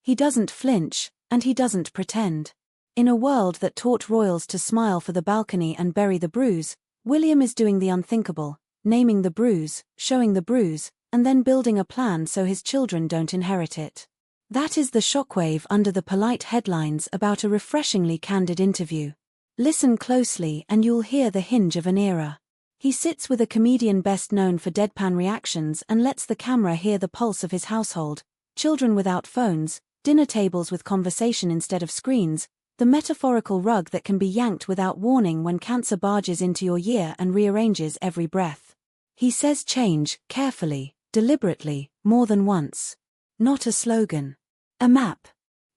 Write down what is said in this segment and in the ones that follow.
He doesn't flinch, and he doesn't pretend. In a world that taught royals to smile for the balcony and bury the bruise, William is doing the unthinkable, naming the bruise, showing the bruise, and then building a plan so his children don't inherit it. That is the shockwave under the polite headlines about a refreshingly candid interview. Listen closely and you'll hear the hinge of an era. He sits with a comedian best known for deadpan reactions and lets the camera hear the pulse of his household: children without phones, dinner tables with conversation instead of screens, the metaphorical rug that can be yanked without warning when cancer barges into your year and rearranges every breath. He says change, carefully, deliberately, more than once. Not a slogan. A map.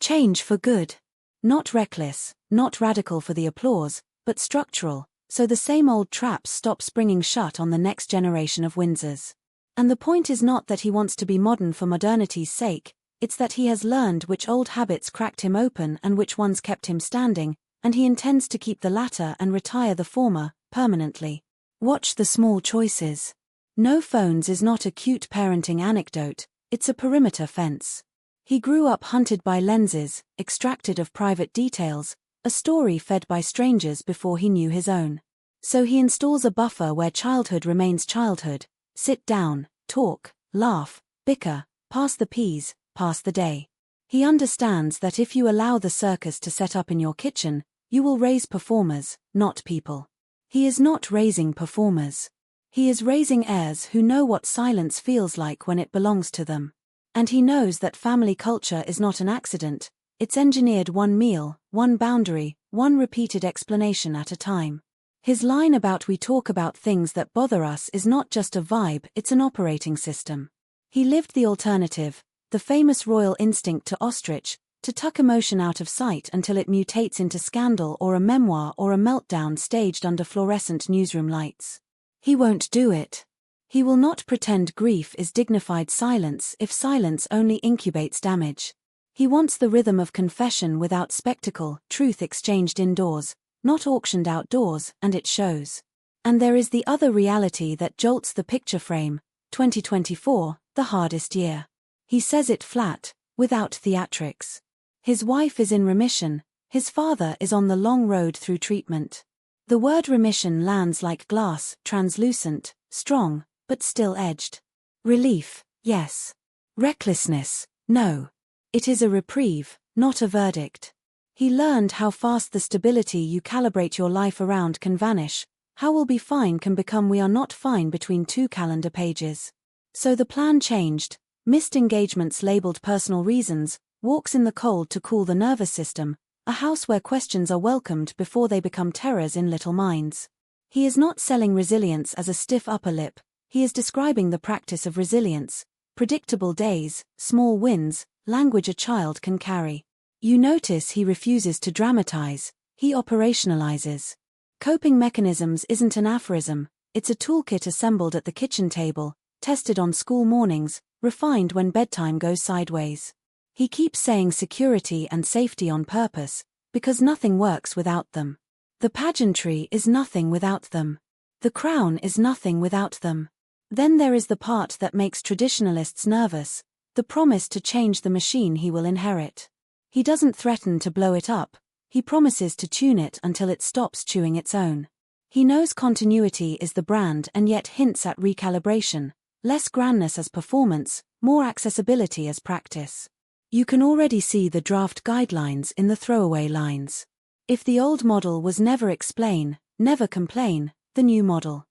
Change for good. Not reckless, not radical for the applause, but structural, so the same old traps stop springing shut on the next generation of Windsors. And the point is not that he wants to be modern for modernity's sake, it's that he has learned which old habits cracked him open and which ones kept him standing, and he intends to keep the latter and retire the former, permanently. Watch the small choices. No phones is not a cute parenting anecdote, it's a perimeter fence. He grew up hunted by lenses, extracted of private details, a story fed by strangers before he knew his own. So he installs a buffer where childhood remains childhood: sit down, talk, laugh, bicker, pass the peas, pass the day. He understands that if you allow the circus to set up in your kitchen, you will raise performers, not people. He is not raising performers. He is raising heirs who know what silence feels like when it belongs to them. And he knows that family culture is not an accident, it's engineered one meal, one boundary, one repeated explanation at a time. His line about "we talk about things that bother us" is not just a vibe, it's an operating system. He lived the alternative, the famous royal instinct to ostrich, to tuck emotion out of sight until it mutates into scandal or a memoir or a meltdown staged under fluorescent newsroom lights. He won't do it. He will not pretend grief is dignified silence if silence only incubates damage. He wants the rhythm of confession without spectacle, truth exchanged indoors, not auctioned outdoors, and it shows. And there is the other reality that jolts the picture frame: 2024, the hardest year. He says it flat, without theatrics. His wife is in remission, his father is on the long road through treatment. The word remission lands like glass, translucent, strong, but still edged. Relief, yes. Recklessness, no. It is a reprieve, not a verdict. He learned how fast the stability you calibrate your life around can vanish, how "we'll be fine" can become "we are not fine" between two calendar pages. So the plan changed: missed engagements labeled personal reasons, walks in the cold to cool the nervous system, a house where questions are welcomed before they become terrors in little minds. He is not selling resilience as a stiff upper lip, he is describing the practice of resilience: predictable days, small wins, language a child can carry. You notice he refuses to dramatize, he operationalizes. Coping mechanisms isn't an aphorism, it's a toolkit assembled at the kitchen table, tested on school mornings, refined when bedtime goes sideways. He keeps saying security and safety on purpose, because nothing works without them. The pageantry is nothing without them. The crown is nothing without them. Then there is the part that makes traditionalists nervous: the promise to change the machine he will inherit. He doesn't threaten to blow it up, he promises to tune it until it stops chewing its own. He knows continuity is the brand and yet hints at recalibration: less grandness as performance, more accessibility as practice. You can already see the draft guidelines in the throwaway lines. If the old model was never explain, never complain, the new model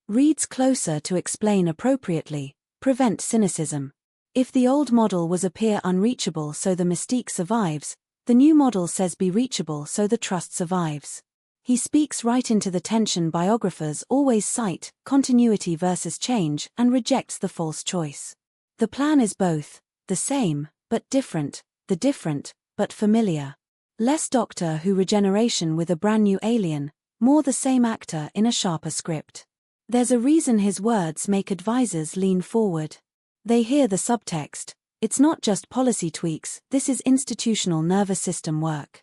reads closer to explain appropriately, prevent cynicism. If the old model was appear unreachable so the mystique survives, the new model says be reachable so the trust survives. He speaks right into the tension biographers always cite: continuity versus change, and rejects the false choice. The plan is both, the same, but different, the different, but familiar. Less Doctor Who regeneration with a brand new alien, more the same actor in a sharper script. There's a reason his words make advisors lean forward. They hear the subtext: it's not just policy tweaks, this is institutional nervous system work.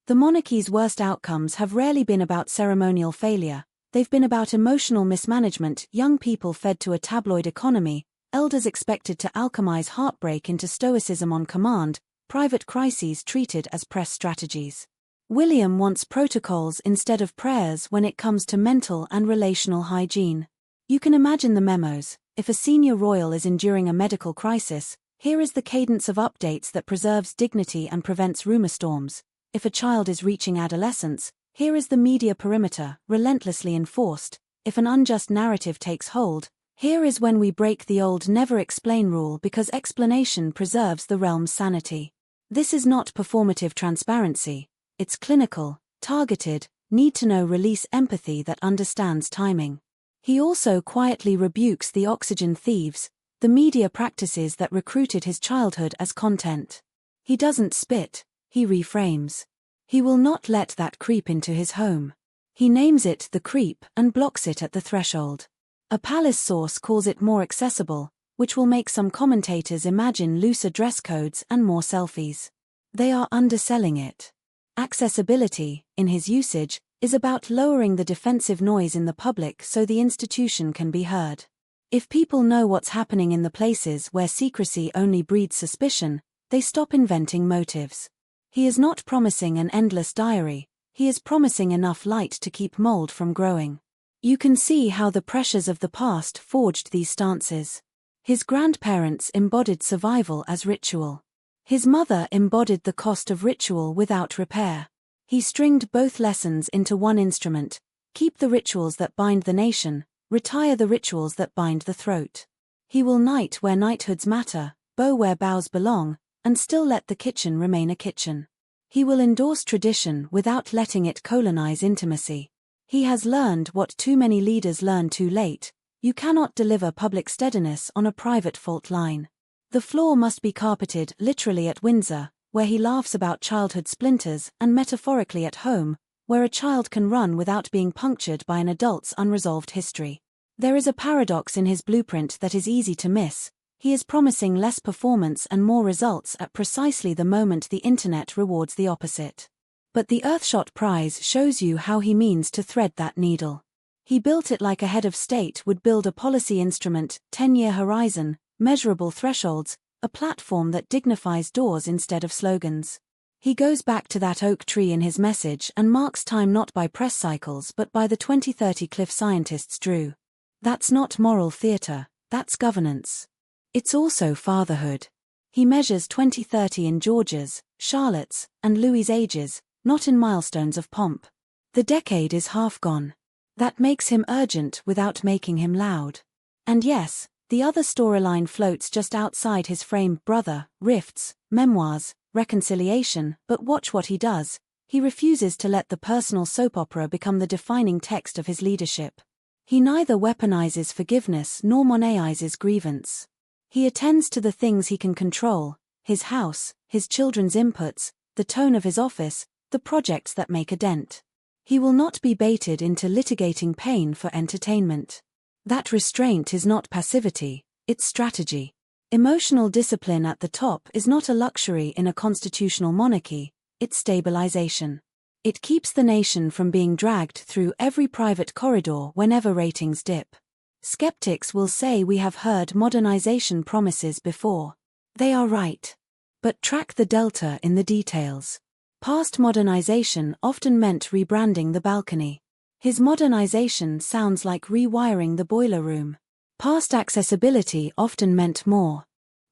The monarchy's worst outcomes have rarely been about ceremonial failure, they've been about emotional mismanagement: young people fed to a tabloid economy, elders expected to alchemize heartbreak into stoicism on command, private crises treated as press strategies. William wants protocols instead of prayers when it comes to mental and relational hygiene. You can imagine the memos. If a senior royal is enduring a medical crisis, here is the cadence of updates that preserves dignity and prevents rumor storms. If a child is reaching adolescence, here is the media perimeter, relentlessly enforced. If an unjust narrative takes hold, here is when we break the old never explain rule because explanation preserves the realm's sanity. This is not performative transparency, it's clinical, targeted, need-to-know release empathy that understands timing. He also quietly rebukes the oxygen thieves, the media practices that recruited his childhood as content. He doesn't spit, he reframes. He will not let that creep into his home. He names it the creep and blocks it at the threshold. A palace source calls it more accessible, which will make some commentators imagine looser dress codes and more selfies. They are underselling it. Accessibility, in his usage, is about lowering the defensive noise in the public so the institution can be heard. If people know what's happening in the places where secrecy only breeds suspicion, they stop inventing motives. He is not promising an endless diary, he is promising enough light to keep mold from growing. You can see how the pressures of the past forged these stances. His grandparents embodied survival as ritual. His mother embodied the cost of ritual without repair. He stringed both lessons into one instrument: keep the rituals that bind the nation, retire the rituals that bind the throat. He will knight where knighthoods matter, bow where bows belong, and still let the kitchen remain a kitchen. He will endorse tradition without letting it colonize intimacy. He has learned what too many leaders learn too late: you cannot deliver public steadiness on a private fault line. The floor must be carpeted literally at Windsor, where he laughs about childhood splinters, and metaphorically at home, where a child can run without being punctured by an adult's unresolved history. There is a paradox in his blueprint that is easy to miss. He is promising less performance and more results at precisely the moment the internet rewards the opposite. But the Earthshot Prize shows you how he means to thread that needle. He built it like a head of state would build a policy instrument: 10-year horizon, measurable thresholds, a platform that dignifies doors instead of slogans. He goes back to that oak tree in his message and marks time not by press cycles but by the 2030 cliff scientists drew. That's not moral theater, that's governance. It's also fatherhood. He measures 2030 in George's, Charlotte's, and Louis's ages, not in milestones of pomp. The decade is half gone. That makes him urgent without making him loud. And yes, the other storyline floats just outside his frame: brother, rifts, memoirs, reconciliation. But watch what he does. He refuses to let the personal soap opera become the defining text of his leadership. He neither weaponizes forgiveness nor moneizes grievance. He attends to the things he can control: his house, his children's inputs, the tone of his office, the projects that make a dent. He will not be baited into litigating pain for entertainment. That restraint is not passivity, it's strategy. Emotional discipline at the top is not a luxury in a constitutional monarchy, it's stabilization. It keeps the nation from being dragged through every private corridor whenever ratings dip. Skeptics will say we have heard modernization promises before. They are right. But track the delta in the details. Past modernization often meant rebranding the balcony. His modernization sounds like rewiring the boiler room. Past accessibility often meant more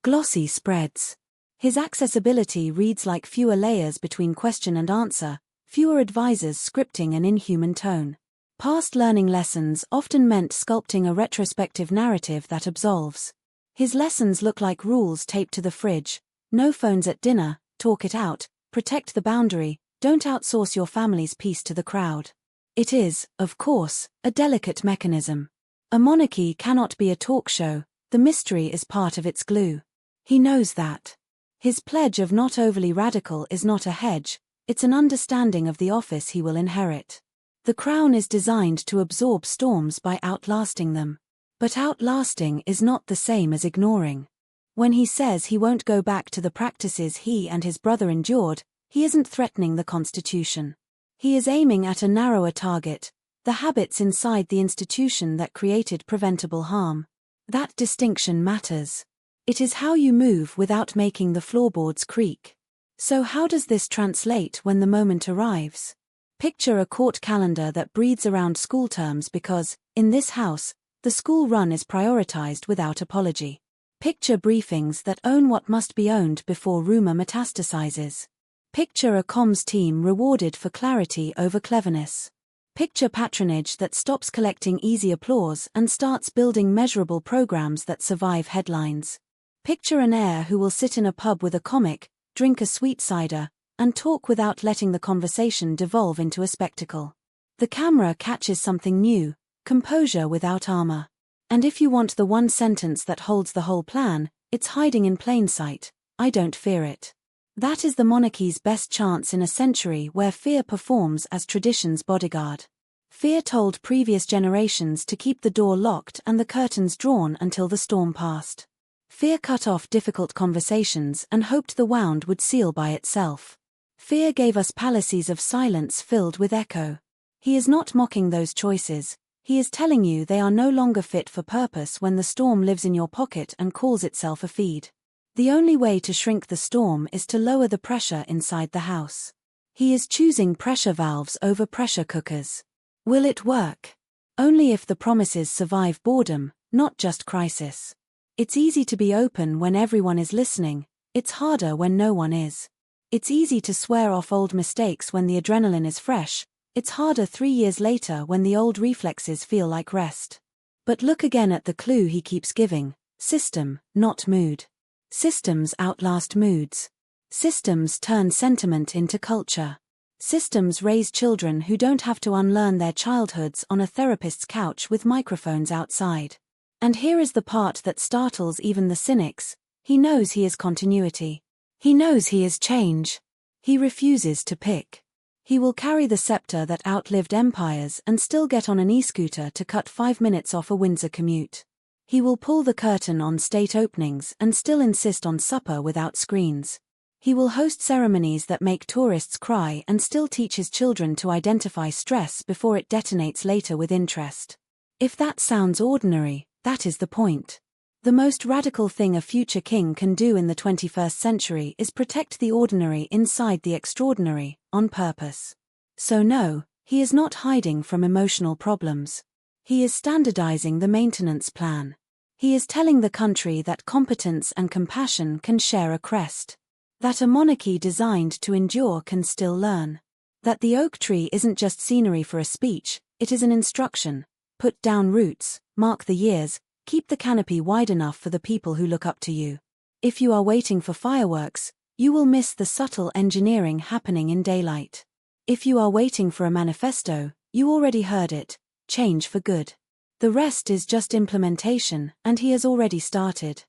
glossy spreads. His accessibility reads like fewer layers between question and answer, fewer advisors scripting an inhuman tone. Past learning lessons often meant sculpting a retrospective narrative that absolves. His lessons look like rules taped to the fridge: no phones at dinner, talk it out, protect the boundary, don't outsource your family's peace to the crowd. It is, of course, a delicate mechanism. A monarchy cannot be a talk show, the mystery is part of its glue. He knows that. His pledge of not overly radical is not a hedge, it's an understanding of the office he will inherit. The crown is designed to absorb storms by outlasting them. But outlasting is not the same as ignoring. When he says he won't go back to the practices he and his brother endured, he isn't threatening the Constitution. He is aiming at a narrower target: the habits inside the institution that created preventable harm. That distinction matters. It is how you move without making the floorboards creak. So how does this translate when the moment arrives? Picture a court calendar that breathes around school terms because, in this house, the school run is prioritized without apology. Picture briefings that own what must be owned before rumor metastasizes. Picture a comms team rewarded for clarity over cleverness. Picture patronage that stops collecting easy applause and starts building measurable programs that survive headlines. Picture an heir who will sit in a pub with a comic, drink a sweet cider, and talk without letting the conversation devolve into a spectacle. The camera catches something new, composure without armor. And if you want the one sentence that holds the whole plan, it's hiding in plain sight: I don't fear it. That is the monarchy's best chance in a century where fear performs as tradition's bodyguard. Fear told previous generations to keep the door locked and the curtains drawn until the storm passed. Fear cut off difficult conversations and hoped the wound would seal by itself. Fear gave us palaces of silence filled with echo. He is not mocking those choices. He is telling you they are no longer fit for purpose when the storm lives in your pocket and calls itself a feed. The only way to shrink the storm is to lower the pressure inside the house. He is choosing pressure valves over pressure cookers. Will it work? Only if the promises survive boredom, not just crisis. It's easy to be open when everyone is listening. It's harder when no one is. It's easy to swear off old mistakes when the adrenaline is fresh. It's harder 3 years later when the old reflexes feel like rest. But look again at the clue he keeps giving: system, not mood. Systems outlast moods. Systems turn sentiment into culture. Systems raise children who don't have to unlearn their childhoods on a therapist's couch with microphones outside. And here is the part that startles even the cynics: he knows he is continuity. He knows he is change. He refuses to pick. He will carry the scepter that outlived empires and still get on an e-scooter to cut 5 minutes off a Windsor commute. He will pull the curtain on state openings and still insist on supper without screens. He will host ceremonies that make tourists cry and still teach his children to identify stress before it detonates later with interest. If that sounds ordinary, that is the point. The most radical thing a future king can do in the 21st century is protect the ordinary inside the extraordinary, on purpose. So no, he is not hiding from emotional problems. He is standardizing the maintenance plan. He is telling the country that competence and compassion can share a crest. That a monarchy designed to endure can still learn. That the oak tree isn't just scenery for a speech, it is an instruction. Put down roots, mark the years, keep the canopy wide enough for the people who look up to you. If you are waiting for fireworks, you will miss the subtle engineering happening in daylight. If you are waiting for a manifesto, you already heard it: change for good. The rest is just implementation, and he has already started.